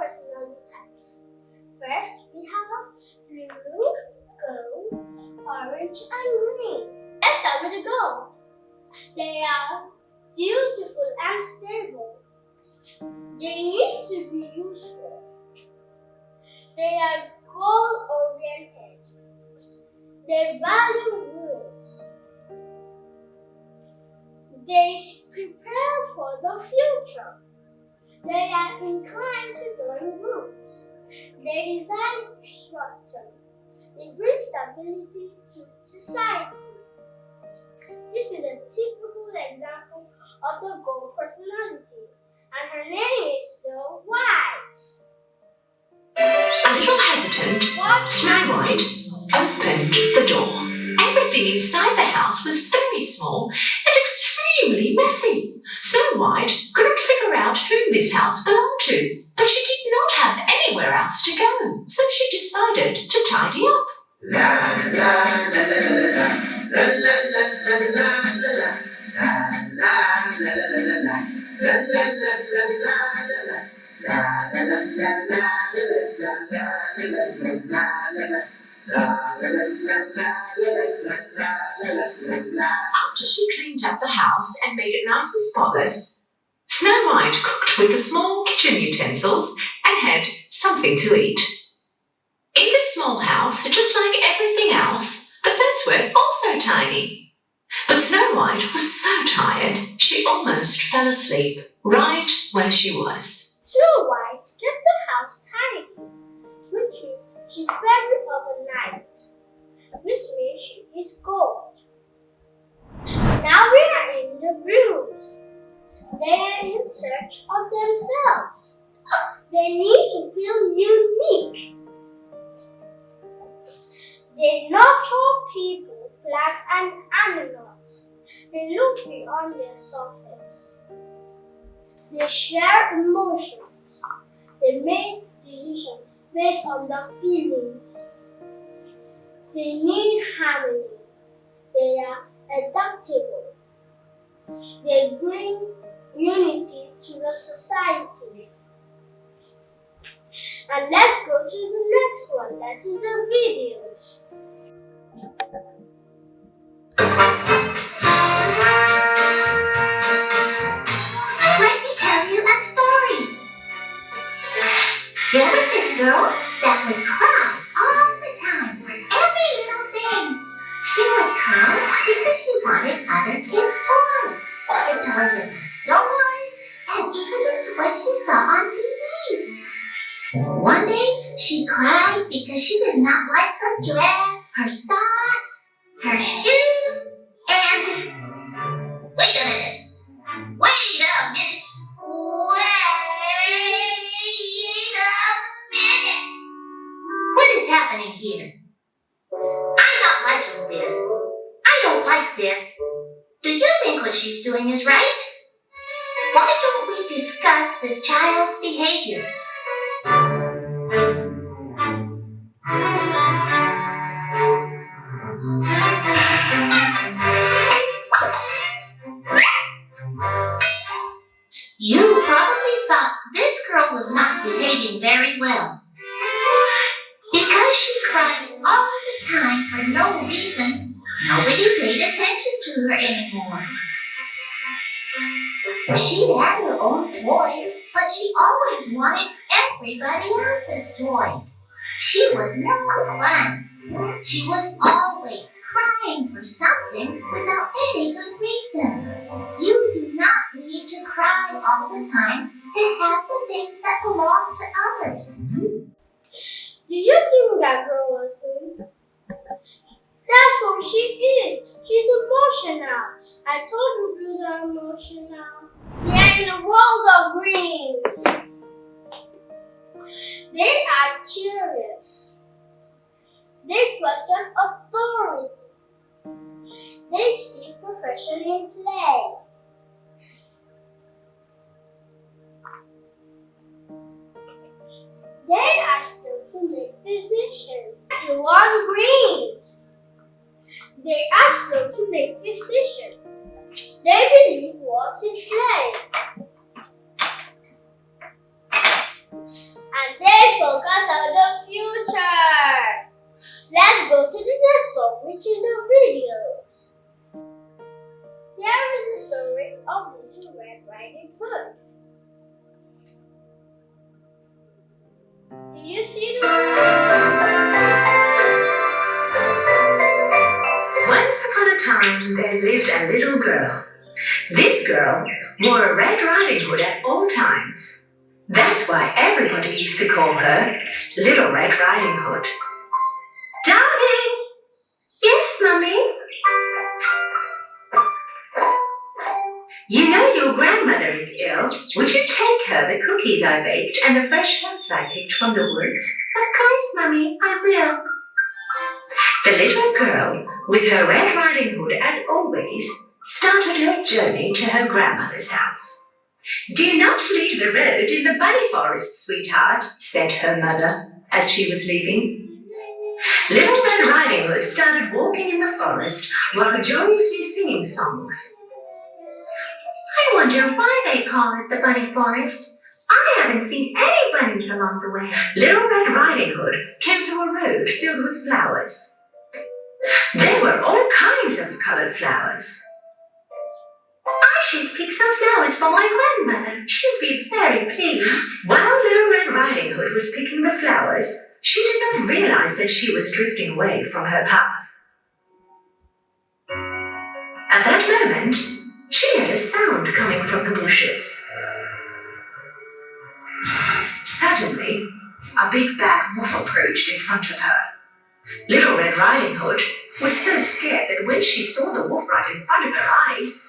personality types. First, we have blue, gold, orange, and green. Let's start with the gold. They are beautiful and stable. They need to be useful. They are goal-oriented. They value rules. They prepare for the future. They are inclined to join groups. They desire structure. They bring stability to society. This is a typical example of the gold personality, and her name is Snow White. A little hesitant, Snow White opened the door. Everything inside the house was very small and extremely messy. Snow White couldn't figure out whom this house belonged to, but she did not have anywhere else to go, so she decided to tidy up. La la la la la la la la la la la la After she cleaned up the house and made it nice and spotless, Snow White cooked with the small kitchen utensils and had something to eat. In this small house, just like everything else, the beds were also tiny. But Snow White was so tired, she almost fell asleep right where she was. Snow White kept the house tidy, which means she's very organized, which means she is gold. Now we are in the blues. They are in search of themselves. They need to feel unique. They nurture people, plants, and animals. They look beyond their surface. They share emotions. They make decisions based on their feelings. They need harmony. They are adaptable. They bring unity to the society. And let's go to the next one, that is the videos. Let me tell you a story. There was this girl that would cry all the time for every little thing. She would cry because she wanted other kids' toys, the toys in the stores, and even the toys she saw on TV. One day, she cried because she did not like her dress, her socks, her shoes, and... Wait a minute! Wait a minute! What is happening here? I'm not liking this. I don't like this. Do you think what she's doing is right? Why don't we discuss this child's behavior? You probably thought this girl was not behaving very well. Because she cried all the time for no reason, nobody paid attention to her anymore. She had her own toys, but she always wanted everybody else's toys. She was no fun. She was always crying for something without any good reason. You do not need to cry all the time to have the things that belong to others. Do you think that girl was good? That's what she is. She's emotional. I told you blues are emotional. They are in the world of greens. They are curious. They question authority. They seek perfection in play. They are slow to make decisions. You want greens. They are slow to make decisions. They believe what is play. and they focus on the future. Let's go to the next one, which is the videos. There is a story of Little Red Riding Hood. Do you see the Once upon a time, there lived a little girl. This girl wore a Red Riding Hood at all times. That's why everybody used to call her Little Red Riding Hood. Darling! Yes, Mummy? You know your grandmother is ill. Would you take her the cookies I baked and the fresh herbs I picked from the woods? Of course, Mummy, I will. The little girl, with her Red Riding Hood as always, started her journey to her grandmother's house. Do not leave the road in the bunny forest, sweetheart, said her mother as she was leaving. Little Red Riding Hood started walking in the forest while joyously singing songs. I wonder why they call it the bunny forest. I haven't seen any bunnies along the way. Little Red Riding Hood came to a road filled with flowers. There were all kinds of colored flowers. I should pick some flowers for my grandmother. She'll be very pleased. While Little Red Riding Hood was picking the flowers, she did not realize that she was drifting away from her path. At that moment, she heard a sound coming from the bushes. Suddenly, a big bad wolf approached in front of her. Little Red Riding Hood was so scared that when she saw the wolf right in front of her eyes,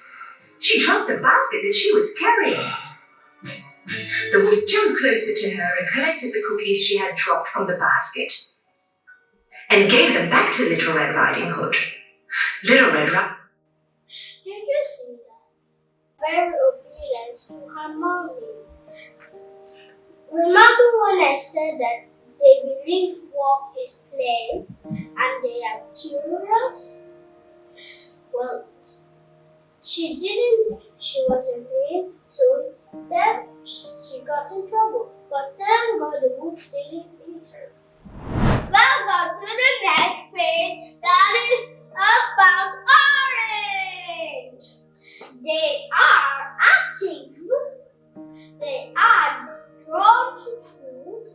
she dropped the basket that she was carrying. The wolf jumped closer to her and collected the cookies she had dropped from the basket and gave them back to Little Red Riding Hood. Little Red Riding Did you see that? Very obedient to her mommy. Remember when I said that they believe work is play and they are curious? Well, she didn't. She wasn't playing, so then she got in trouble. But thank God the wolf didn't eat her. Welcome to the next page that is about orange. They are active. They are drawn to food.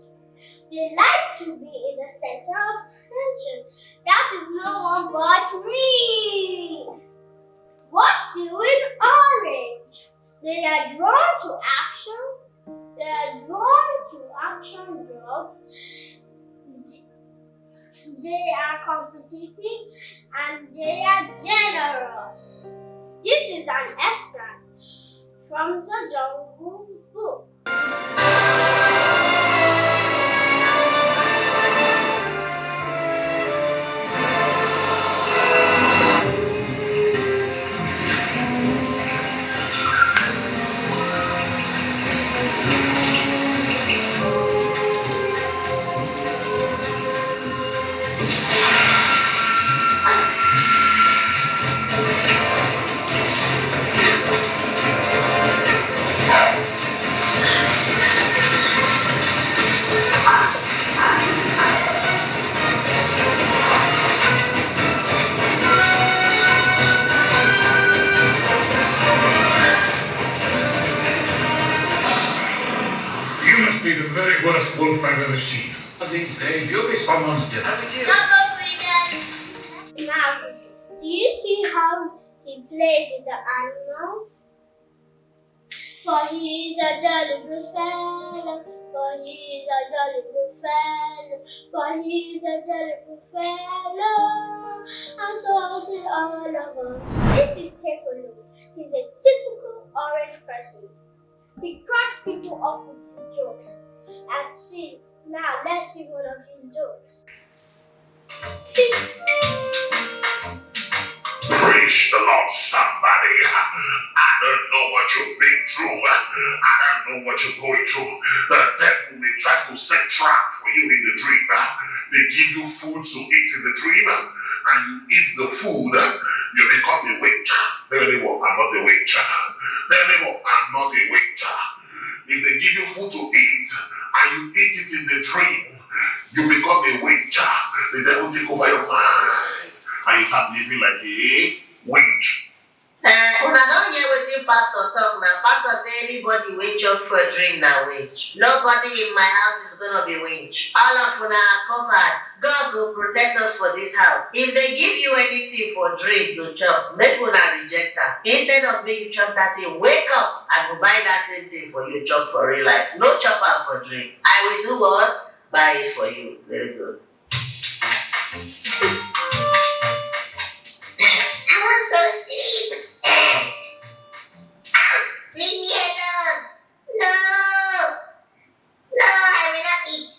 They like to be in the center of attention. That is no one but me. What's doing orange? They are drawn to action. They are drawn to action jobs. They are competitive and they are generous. This is an extract from the Jungle Book. Be the very worst wolf I've ever seen. These days, you'll be someone's dinner. Now, do you see how he played with the animals? For he is a jolly good fellow. For he is a jolly good fellow. For he is a jolly good fellow. And so is all of us. This is Tepolo. He's a typical orange person. He cracks people up with his jokes. And see, now let's see one of his jokes. Praise the Lord, somebody. I don't know what you've been through. I don't know what you're going through. The devil may try to set trap for you in the dream. They give you food to eat in the dream, and you eat the food, you become a witch. I'm not a witch. I'm not a witch. if they give you food to eat and you eat it in the dream, you become a witch. The devil take over your mind and you start living like a witch. Una don hear wetin pastor talk now. Pastor say anybody wey chop for a drink na witch. Nobody in my house is gonna be witch. All of una are covered. God go protect us for this house. If they give you anything for drink to chop, make una reject am. Instead of make you chop that thing, wake up. I go buy that same thing for you chop for real life. No chop am for drink. I will do what? Buy it for you. Very good. I want to sleep. Leave me alone. No. No, I will not eat.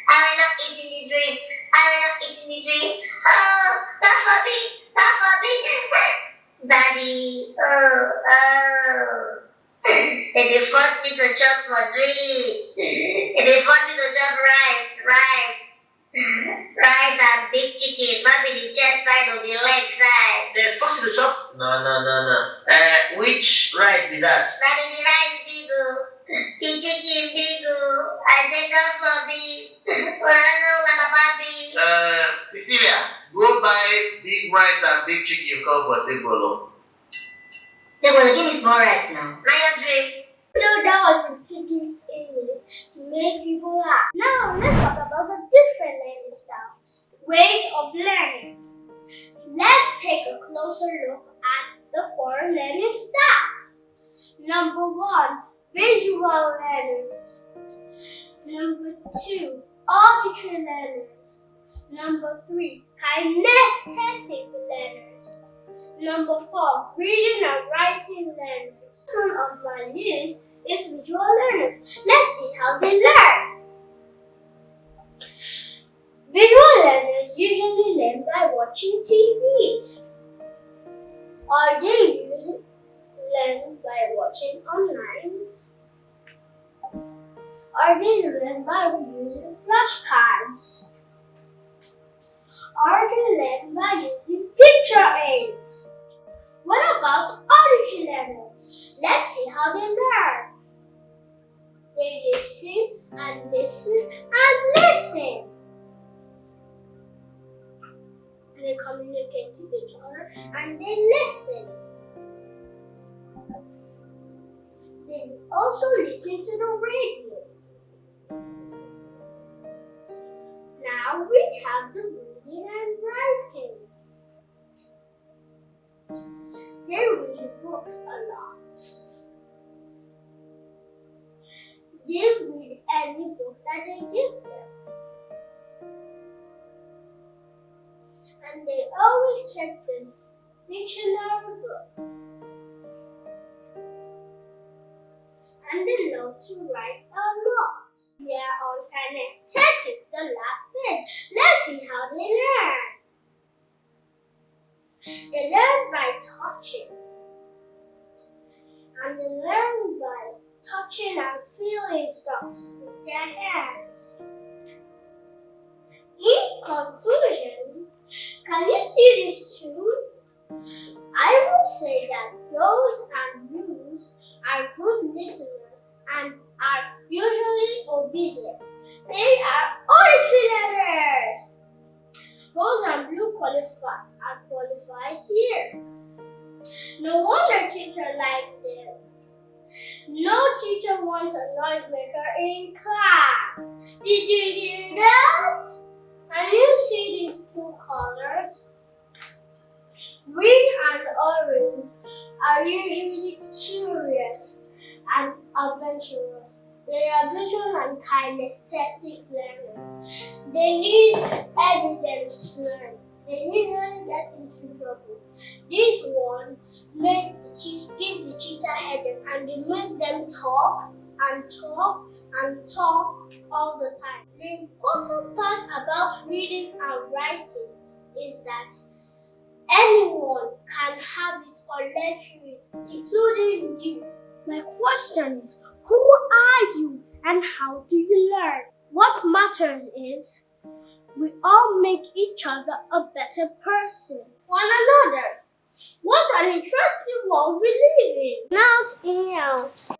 I will not eat in the dream. I will not eat in the dream. Oh, God forbid. God forbid. Daddy. Oh. They force me to chop for dream. They force me to chop rice and big chicken, not be the chest side or the leg side. They force you to chop? No. Which rice be that? Daddy, the rice big, the chicken big. I take off for the. Well, I know what Papa be. Cecilia, go buy big rice and big chicken come for table. They will give me small rice now. Now your dream. No, that was a pidgin English to make people laugh. Now, let's talk about the different learning styles. Ways of learning. Let's take a closer look at the 4 learning styles. Number 1, visual learners. Number 2, auditory learners. Number 3, kinesthetic learners. Number 4, reading and writing learners. One of my list is visual learners. Let's see how they learn. Visual learners usually learn by watching TVs. Or they usually learn by watching online. Or they learn by using flashcards. Or they learn by using picture aids. What about auditory learners? Let's see how they learn. They listen and listen and listen. They communicate to each other and they listen. They also listen to the radio. Now we have the reading and writing. They read books a lot. They read any book that they give them. And they always check the dictionary book. And they love to write a lot. We are on kinesthetic, the last bit. Let's see how they learn. They learn by touching. And they learn by touching and feeling stuff with their hands. In conclusion, can you see this too? I will say that those and yous are good listeners and are usually obedient. They are auditory learners. Those and blue are qualified here. No wonder teacher likes them. No teacher wants a noisemaker in class. Did you hear that? And you see these 2 colors? Green and orange are usually curious and adventurous. They are visual and kinesthetic learners. They need evidence to learn. They usually get into trouble. This one give the teacher headache and they make them talk and talk and talk all the time. The important part about reading and writing is that anyone can have it or learn through it, including you. My question is, who are you and how do you learn? What matters is we all make each other a better person. One another. What an interesting world we live in. Out and out.